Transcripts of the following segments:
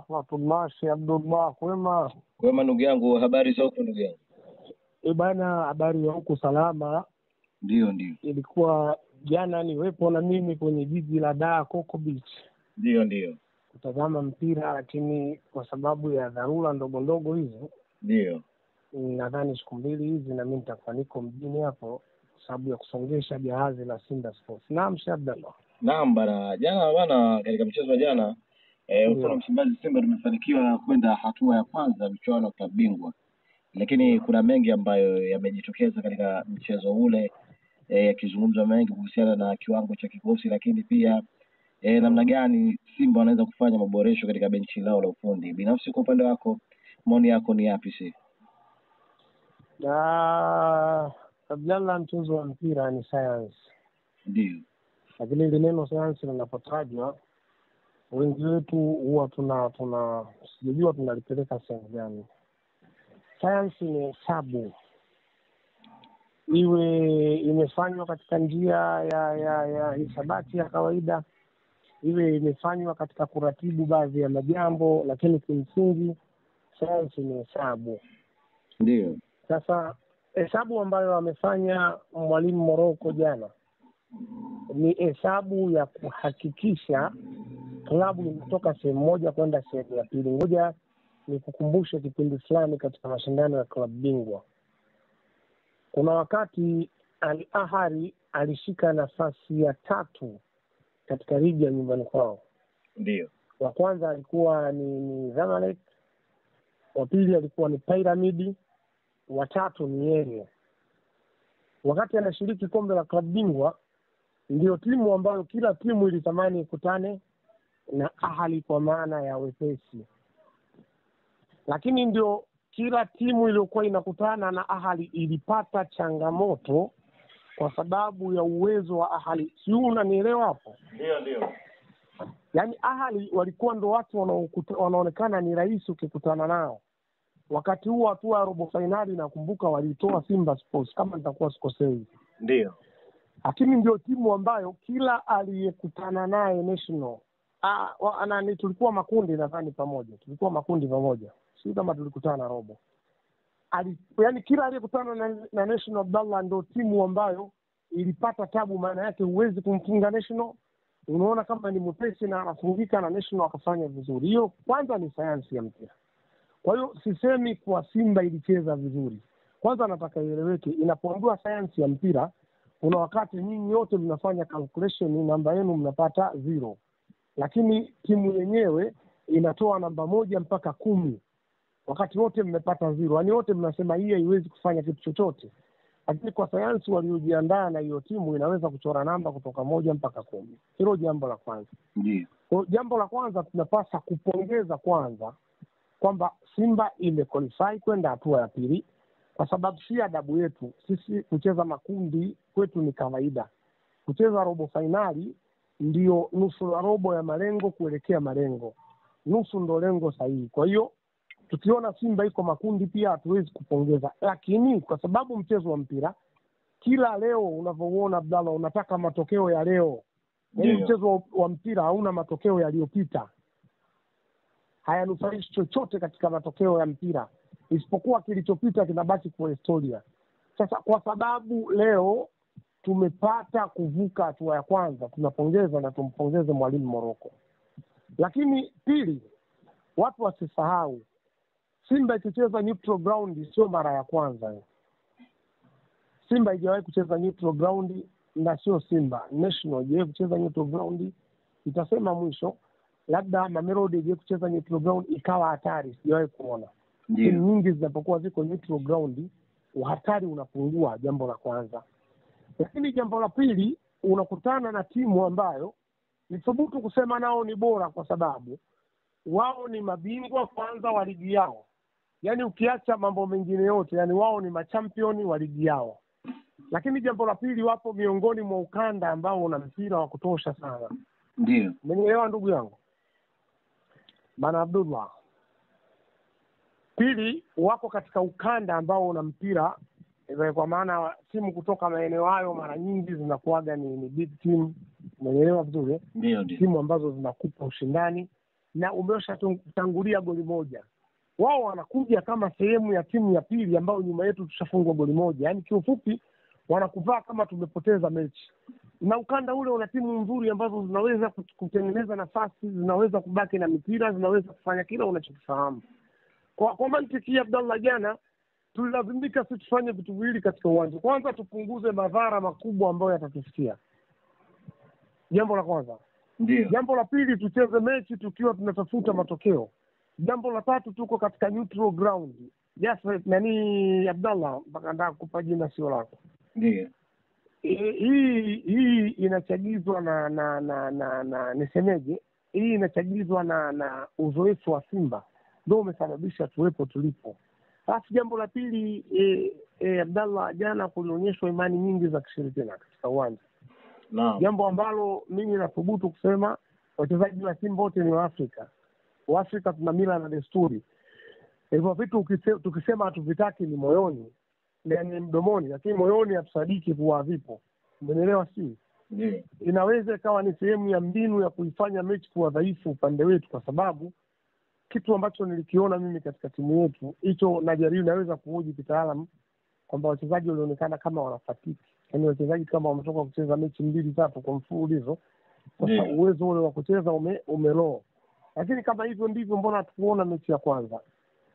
warahmatullahi Abdullah. Kwema? Kwema ndugu yangu, habari za huko ndugu yangu? Bana, habari ya huku salama. Ndio. Ilikuwa jana niwepo na mimi kwenye jiji la Dar, Coco Beach. Ndio. Kutazama mpira, lakini kwa sababu ya dharura ndogo ndogo hizo. Ndio. Nadhani siku mbili hizi na mimi nitakuwa niko mjini hapo kwa sababu ya kusongesha jahazi la Simba Sports. Naam, Abdallah. Naam bana, jana bana katika mchezo wa jana Wekundu Msimbazi Simba tumefanikiwa kwenda hatua ya kwanza michuano ya bingwa. Lakini kuna mengi ambayo yamejitokeza katika mchezo ule, yakizungumzwa mengi kuhusiana na kiwango cha kikosi, lakini pia namna gani Simba wanaweza kufanya maboresho katika benchi lao la ufundi. Binafsi kwa upande wako, maoni yako ni yapi sasa? Abdallah, mchezo wa mpira ni science. Ndio. Lakini ile neno science linapotajwa, wengi wetu huwa sijui tunalipeleka sehemu gani. Science ni hesabu, iwe imefanywa katika njia ya hisabati ya kawaida, iwe imefanywa katika kuratibu baadhi ya majambo, lakini kimsingi science ni hesabu. Ndio. Sasa hesabu ambayo amefanya mwalimu Morocco jana ni hesabu ya kuhakikisha klabu imetoka sehemu moja kwenda sehemu ya pili. Ngoja nikukumbushe kipindi fulani katika mashindano ya klabu bingwa. Kuna wakati Al Ahly alishika nafasi ya 3 katika ligi ya nyumbani kwao. Ndio. Wa kwanza alikuwa ni Zamalek, wa pili alikuwa ni Pyramid, wa tatu ni yeye. Wakati anashiriki kombe la klabu bingwa, ndio timu ambayo kila timu ilitamani ikutane na Ahly kwa maana ya wepesi. Lakini ndio kila timu iliyokuwa inakutana na Ahly ilipata changamoto kwa sababu ya uwezo wa Ahly. Si unanielewa hapo? Ndio. Yaani Ahly walikuwa ndo watu wanaonekana ni rahisi ukikutana nao. Wakati huo hatua ya robo finali nakumbuka walitoa Simba Sports kama nitakuwa sikosei. Ndio. Lakini ndio timu ambayo kila aliyekutana naye National tulikuwa makundi nadhani pamoja. Si kama tulikutana robo. Yaani kila aliyekutana na National Abdallah ndio timu ambayo ilipata tabu, maana yake huwezi kumfunga National. Unaona kama ni mwepesi na anafungika na National akafanya vizuri. Hiyo kwanza ni sayansi ya mpira. Kwa hiyo sisemi kwa Simba ilicheza vizuri. Kwanza nataka ieleweke, inapoambiwa sayansi ya mpira, kuna wakati nyinyi wote mnafanya calculation, namba yenu mnapata 0. Lakini timu yenyewe inatoa namba 1 mpaka 10. Wakati wote mmepata 0. Yaani wote mnasema hii haiwezi kufanya kitu chochote. Lakini kwa sayansi waliojiandaa na hiyo timu inaweza kuchora namba kutoka 1 mpaka 10. Hilo jambo la kwanza. Ndio. Kwa jambo la kwanza tunapaswa kupongeza kwanza kwamba Simba imequalify kwenda hatua ya pili, kwa sababu si adabu yetu sisi kucheza makundi, kwetu ni kawaida. Kucheza robo finali ndio nusu ya robo ya malengo kuelekea malengo. Nusu ndo lengo sahihi. Kwa hiyo tukiona Simba iko makundi pia hatuwezi kupongeza. Lakini kwa sababu mchezo wa mpira kila leo unavyoona Abdallah unataka matokeo ya leo. Yaani mchezo wa mpira hauna matokeo yaliyopita. Hayanufaishi chochote katika matokeo ya mpira, isipokuwa kilichopita kinabaki kwa historia. Sasa kwa sababu leo tumepata kuvuka hatua ya kwanza, tunapongeza na tumpongeze mwalimu Morocco. Lakini pili, watu wasisahau Simba ikicheza neutral ground sio mara ya kwanza. Simba haijawahi kucheza neutral ground, na sio Simba. National haijawahi kucheza neutral ground. Itasema mwisho labda Mamelodi je kucheza neutral ground ikawa hatari, sijawahi kuona. Timu nyingi zinapokuwa ziko neutral ground, uhatari unapungua, jambo la kwanza. Lakini jambo la pili, unakutana na timu ambayo ni thubutu kusema nao ni bora kwa sababu wao ni mabingwa kwanza wa ligi yao. Yaani ukiacha mambo mengine yote, yani wao ni machampioni wa ligi yao. Lakini jambo la pili, wapo miongoni mwa ukanda ambao una mpira wa kutosha sana. Ndio. Umenielewa ndugu yangu? Bana Abdullah. Pili, wako katika ukanda ambao una mpira, kwa maana timu kutoka maeneo hayo mara nyingi zinakuaga ni big team. Umeelewa vizuri? Ndio. Timu ambazo zinakupa ushindani. na umeshatangulia goli moja. Wao wanakuja kama sehemu ya timu ya pili ambayo nyuma yetu tushafungwa goli moja. Yaani kiufupi wanakuvaa kama tumepoteza mechi. Na ukanda ule una timu nzuri ambazo zinaweza kutengeneza nafasi, zinaweza kubaki na mipira, zinaweza kufanya kila unachokifahamu. Kwa mantiki ya Abdallah, jana tulilazimika sisi tufanye vitu viwili katika uwanja. Kwanza tupunguze madhara makubwa ambayo yatatufikia. Jambo la kwanza. Ndio. Jambo la pili, tucheze mechi tukiwa tunatafuta matokeo. Jambo la tatu, tuko katika neutral ground. Yes, nani Abdallah, mpaka nataka kukupa jina sio lako. Ndio. Hii inachagizwa na nisemeje? Hii inachagizwa na uzoefu wa Simba. Ndio umesababisha tuwepo tulipo. Alafu jambo la pili, Abdallah, jana kulionyeshwa imani nyingi za kishirikina katika uwanja. Naam. Jambo ambalo mimi nathubutu kusema wachezaji wa Simba wote ni Waafrika. Waafrika tuna mila na desturi. Hivyo vitu tukisema hatuvitaki ni moyoni, ni mdomoni, lakini moyoni hatusadiki kuwa vipo. Umeelewa si? Ndio. Inaweza ikawa ni sehemu ya mbinu ya kuifanya mechi kuwa dhaifu upande wetu, kwa sababu kitu ambacho nilikiona mimi katika timu yetu, hicho najaribu naweza kuhoji kitaalamu kwamba wachezaji walionekana kama wanafatiki. Yaani wachezaji kama wametoka kucheza mechi 2-3 kwa mfululizo. Sasa uwezo ule wa kucheza umeloa. Lakini kama hivyo ndivyo, mbona hatukuona mechi ya kwanza?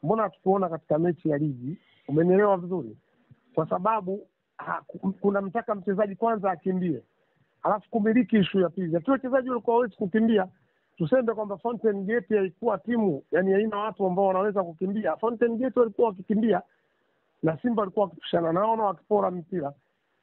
Mbona hatukuona katika mechi ya ligi? Umenielewa vizuri? Kwa sababu kuna mtaka mchezaji kwanza akimbie, alafu kumiliki issue ya pili. Lakini wachezaji walikuwa hawezi kukimbia. Tuseme kwamba Fountain Gate haikuwa timu, yani haina watu ambao wanaweza kukimbia. Fountain Gate walikuwa wakikimbia na Simba walikuwa wakipishana nao na wakipora mpira.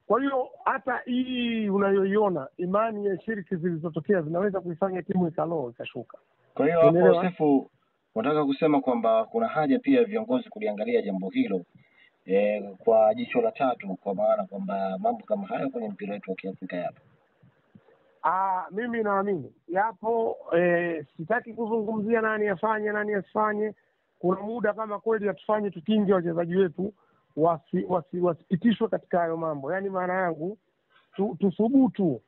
Kwa hiyo hata hii unayoiona, imani ya shiriki zilizotokea zinaweza kuifanya timu ikashuka. Kwa hiyo hapo Sefu, nataka kusema kwamba kuna haja pia viongozi kuliangalia jambo hilo kwa jicho la tatu, kwa maana kwamba mambo kama hayo kwenye mpira wetu wa Kiafrika yapo. Mimi naamini yapo. Sitaki kuzungumzia nani afanye nani asifanye. Kuna muda kama kweli atufanye tukinge wachezaji wetu wasipitishwe katika hayo mambo. Yaani maana yangu tuthubutu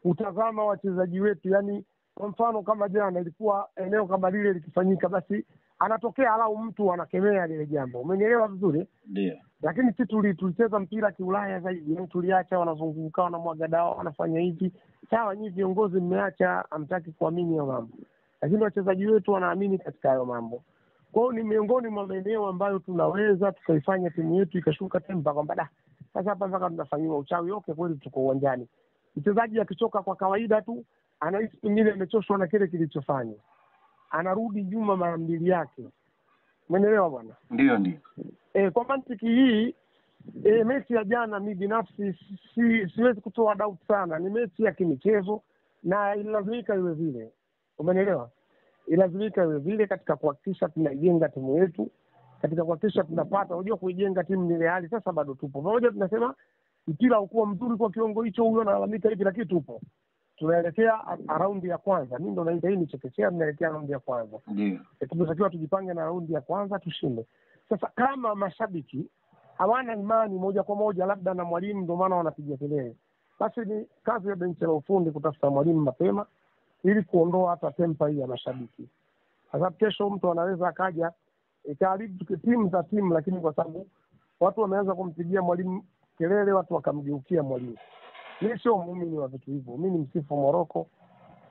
utazama wachezaji wetu. Yaani kwa mfano kama jana ilikuwa eneo kama lile likifanyika, basi anatokea alau mtu anakemea lile jambo. Umenielewa vizuri? Ndio. Lakini sisi tulicheza mpira kiulaya zaidi. Yaani tuliacha wanazunguka na mwaga dawa wanafanya hivi. Sawa, nyinyi viongozi mmeacha, hamtaki kuamini hayo mambo. Lakini wachezaji wetu wanaamini katika hayo mambo. Kwa hiyo ni miongoni mwa maeneo ambayo tunaweza tukaifanya timu yetu ikashuka tempa, kwamba sasa hapa mpaka tunafanyiwa uchawi. Okay, kweli tuko uwanjani. Mchezaji akichoka kwa kawaida tu, anahisi pengine amechoshwa na kile kilichofanywa, anarudi nyuma mara mbili yake. Umeelewa bwana? Ndio. Kwa mantiki hii mechi ya jana mimi binafsi siwezi kutoa doubt sana. Ni mechi ya kimichezo na ilazimika iwe vile. Umeelewa? Ilazimika iwe vile katika kuhakikisha tunaijenga timu yetu, katika kuhakikisha tunapata. Unajua kuijenga timu ni hali sasa bado tupo. Pamoja tunasema mpira ukuwa mzuri kwa kiwango hicho, huyo analalamika hivi, lakini tupo. Tunaelekea raundi ya kwanza. Mimi ndo naita hii ni chekechea, tunaelekea raundi ya kwanza. Ndio. Tunatakiwa tujipange na raundi ya kwanza tushinde. Sasa kama mashabiki hawana imani moja kwa moja labda na mwalimu, ndio maana wanapiga kelele, basi ni kazi ya benchi la ufundi kutafuta mwalimu mapema ili kuondoa hata tempa hii ya mashabiki. Sasa kesho mtu anaweza akaja ikaharibu timu za timu, lakini kwa sababu watu wameanza kumpigia mwalimu kelele, watu wakamgeukia mwalimu. Mimi sio muumini wa vitu hivyo. Mimi ni msifu Morocco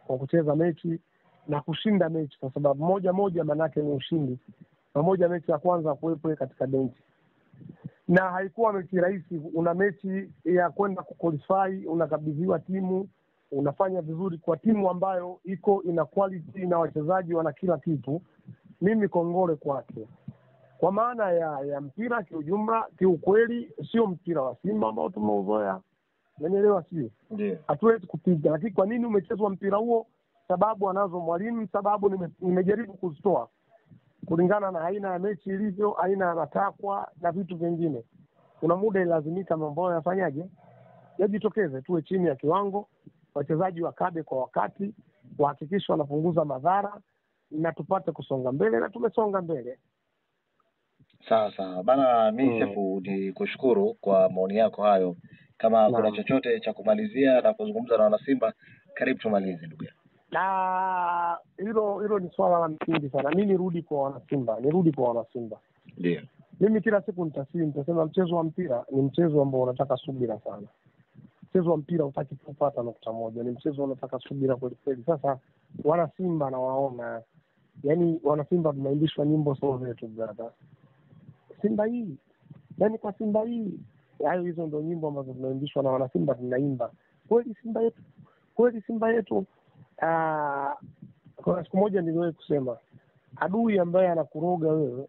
kwa kucheza mechi na kushinda mechi, kwa sababu moja manake ni ushindi. Pamoja mechi ya kwanza kuwepo katika benchi. Na haikuwa mechi rahisi. Una mechi ya kwenda kuqualify, unakabidhiwa timu, unafanya vizuri kwa timu ambayo ina quality na wachezaji wana kila kitu. Mimi kongole kwake. Kwa maana ya mpira kiujumla, kiukweli sio mpira wa Simba ambao tumeuzoea. Unanielewa sio? Ndio. Hatuwezi kupiga. Lakini kwa nini umechezwa mpira huo? Sababu anazo mwalimu, sababu nimejaribu kuzitoa kulingana na aina ya mechi ilivyo, aina ya matakwa na vitu vingine. Kuna muda ilazimika mambo hayo yafanyaje? Yajitokeze. Tuwe chini ya kiwango, wachezaji wakabe kwa wakati, wahakikishe wanapunguza madhara na tupate kusonga mbele, na tumesonga mbele. Sawa bana, mimi Sefu ni kushukuru kwa maoni yako hayo. Kama kuna chochote cha kumalizia na kuzungumza na wana Simba, karibu tumalize ndugu yangu. Na hilo ni swala la msingi sana. Mimi nirudi kwa wanasimba. Ndio. Mimi kila siku nitasema mchezo wa mpira ni mchezo ambao unataka subira sana. Mchezo wa mpira hutaki kupata nukta moja, ni mchezo unataka subira kweli kweli. Sasa wanasimba nawaona, yaani wanasimba tunaimbishwa nyimbo sio zetu brother. Simba hii, yaani kwa Simba hii, hayo hizo ndio nyimbo ambazo tunaimbishwa na wanasimba, tunaimba. Kweli Simba yetu. Kwa siku moja niliwahi kusema, adui ambaye anakuroga wewe,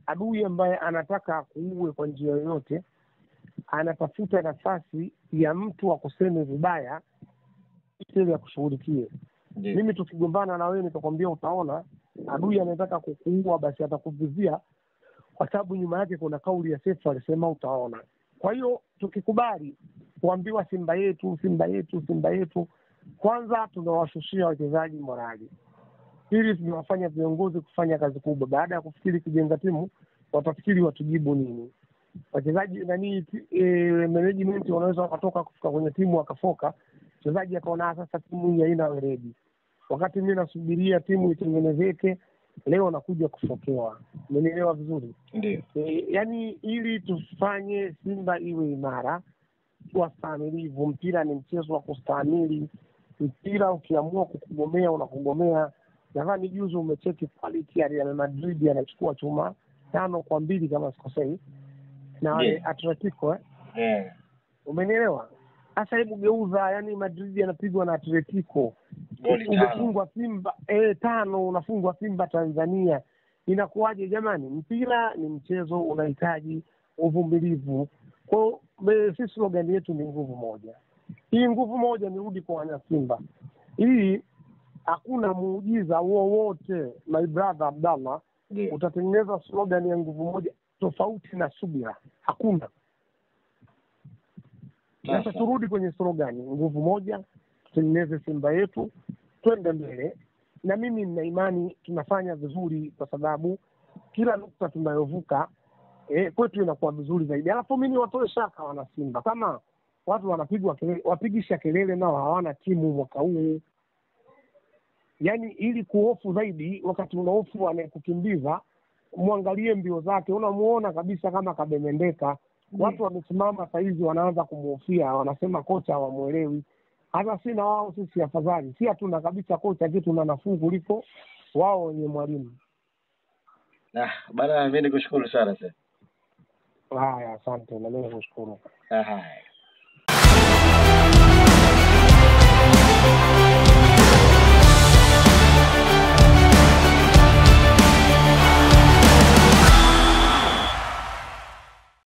adui ambaye anataka kuue kwa njia yoyote, anatafuta nafasi ya mtu akuseme vibaya ili akushughulikie. Mimi tukigombana na wewe nitakwambia utaona, adui anataka kukuua basi atakuvizia, kwa sababu nyuma yake kuna kauli ya Sefu alisema utaona. Kwa hiyo tukikubali kuambiwa Simba yetu, kwanza tunawashushia wachezaji morali. Pili, tunawafanya viongozi kufanya kazi kubwa. Baada ya kufikiri kujenga timu, watafikiri watujibu nini. Wachezaji management wanaweza wakatoka kufika kwenye timu wakafoka, mchezaji akaona sasa timu hii haina weledi. Wakati mimi nasubiria timu itengenezeke, leo nakuja kufokewa. Umenielewa vizuri? Ndio. Yaani ili tufanye Simba iwe imara, tuwastahimilivu. Mpira ni mchezo wa kustahimili. Mpira ukiamua kukugomea unakugomea. Nadhani juzi umecheki quality ya Real Madrid, anachukua chuma 5-2 kama sikosei na Atletico Umenielewa? Sasa hebu geuza, yani Madrid anapigwa na Atletico. Unafungwa Simba 5, unafungwa Simba Tanzania. Inakuwaje jamani? Mpira ni mchezo, unahitaji uvumilivu. Kwa sisi slogan yetu ni nguvu moja. Hii nguvu moja nirudi kwa wana Simba. Hii hakuna muujiza wowote my brother Abdallah utatengeneza slogan ya nguvu moja tofauti na subira. Hakuna. Sasa turudi kwenye slogan nguvu moja, tutengeneze Simba yetu, twende mbele. Na mimi nina imani tunafanya vizuri, kwa sababu kila nukta tunayovuka kwetu inakuwa vizuri zaidi. Alafu mimi watoe shaka wana Simba, kama watu wanapigwa kelele, wapigisha kelele nao hawana timu mwaka huu. Yaani ili kuhofu zaidi, wakati unahofu anayekukimbiza, muangalie mbio zake, unamuona kabisa kama kabemendeka. Watu wamesimama saizi wanaanza kumhofia, wanasema kocha hawamuelewi. Hata sina wao sisi afadhali. Si hatuna kabisa kocha, kitu na nafuu kuliko wao wenye mwalimu. Bana, mimi nikushukuru sana sasa. Haya, asante na mimi nikushukuru. Haya.